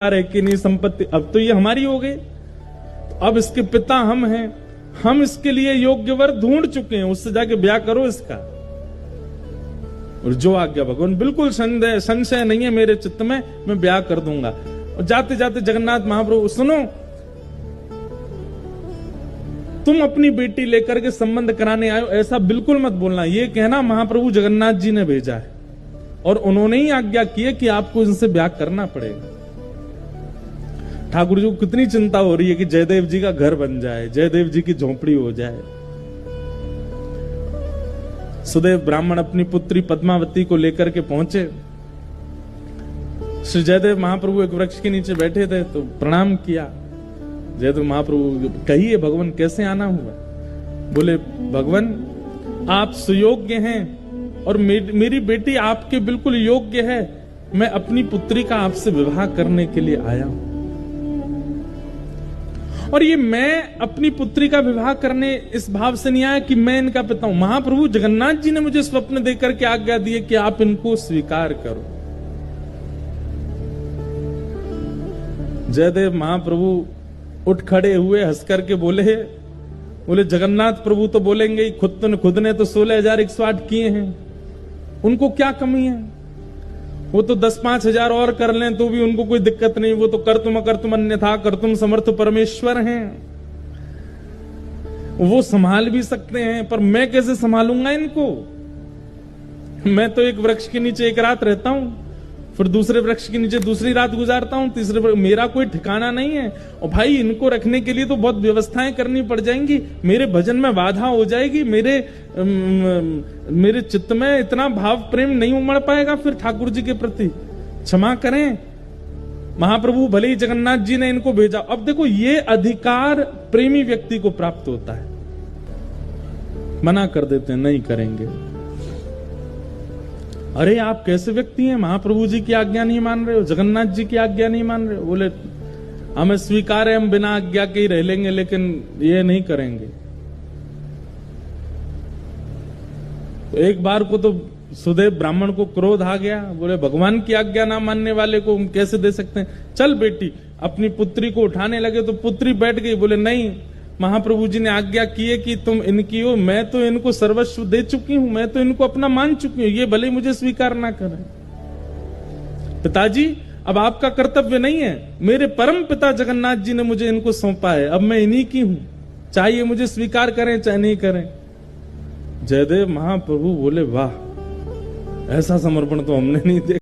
है कि नहीं संपत्ति, अब तो ये हमारी हो गई। अब इसके पिता हम हैं, हम इसके लिए योग्य वर ढूंढ चुके हैं, उससे जाके ब्याह करो इसका। और जो आज्ञा भगवान, बिल्कुल संशय नहीं है मेरे चित्त में, मैं ब्याह कर दूंगा। और जाते जाते जगन्नाथ महाप्रभु, सुनो, तुम अपनी बेटी लेकर के संबंध कराने आयो, ऐसा बिल्कुल मत बोलना। ये कहना महाप्रभु जगन्नाथ जी ने भेजा है और उन्होंने ही आज्ञा की है कि आपको इनसे ब्याह करना पड़ेगा। ठाकुर जी को कितनी चिंता हो रही है कि जयदेव जी का घर बन जाए, जयदेव जी की झोपड़ी हो जाए। सुदेव ब्राह्मण अपनी पुत्री पद्मावती को लेकर के पहुंचे। श्री जयदेव महाप्रभु एक वृक्ष के नीचे बैठे थे तो प्रणाम किया। जयदेव महाप्रभु, कहिए भगवान कैसे आना हुआ? बोले, भगवान आप सुयोग्य हैं और मेरी बेटी आपके बिल्कुल योग्य है। मैं अपनी पुत्री का आपसे विवाह करने के लिए आया हूं। और ये मैं अपनी पुत्री का विवाह करने इस भाव से नहीं आया कि मैं इनका पिता हूं। महाप्रभु जगन्नाथ जी ने मुझे स्वप्न देकर के आज्ञा दी है कि आप इनको स्वीकार करो। जयदेव महाप्रभु उठ खड़े हुए, हंस करके बोले जगन्नाथ प्रभु तो बोलेंगे ही, खुद ने तो 16,108 किए हैं, उनको क्या कमी है? वो तो 10-5 हजार और कर लें तो भी उनको कोई दिक्कत नहीं। वो तो कर्तुम अन्यथा कर्तुम समर्थ परमेश्वर हैं, वो संभाल भी सकते हैं। पर मैं कैसे संभालूंगा इनको? मैं तो एक वृक्ष के नीचे एक रात रहता हूं, फिर दूसरे वृक्ष के नीचे दूसरी रात गुजारता हूं, तीसरे, मेरा कोई ठिकाना नहीं है। और भाई इनको रखने के लिए तो बहुत व्यवस्थाएं करनी पड़ जाएंगी, मेरे भजन में बाधा हो जाएगी, मेरे चित्त में इतना भाव प्रेम नहीं उमड़ पाएगा फिर ठाकुर जी के प्रति। क्षमा करें महाप्रभु, भले ही जगन्नाथ जी ने इनको भेजा। अब देखो, ये अधिकार प्रेमी व्यक्ति को प्राप्त होता है, मना कर देते हैं, नहीं करेंगे। अरे आप कैसे व्यक्ति हैं, महाप्रभु जी की आज्ञा नहीं मान रहे हो, जगन्नाथ जी की आज्ञा नहीं मान रहे हो? बोले, हमें स्वीकार है, हम बिना आज्ञा के ही रह लेंगे, लेकिन ये नहीं करेंगे। तो एक बार को तो सुदेव ब्राह्मण को क्रोध आ गया। बोले, भगवान की आज्ञा ना मानने वाले को हम कैसे दे सकते हैं? चल बेटी, अपनी पुत्री को उठाने लगे तो पुत्री बैठ गई। बोले, नहीं, महाप्रभु जी ने आज्ञा की है कि तुम इनकी हो, मैं तो इनको सर्वस्व दे चुकी हूं, मैं तो इनको अपना मान चुकी हूं, ये भले ही मुझे स्वीकार ना करें। पिताजी, अब आपका कर्तव्य नहीं है, मेरे परम पिता जगन्नाथ जी ने मुझे इनको सौंपा है, अब मैं इन्हीं की हूं, चाहे मुझे स्वीकार करें चाहे नहीं करें। जयदेव महाप्रभु बोले, वाह, ऐसा समर्पण तो हमने नहीं देखा।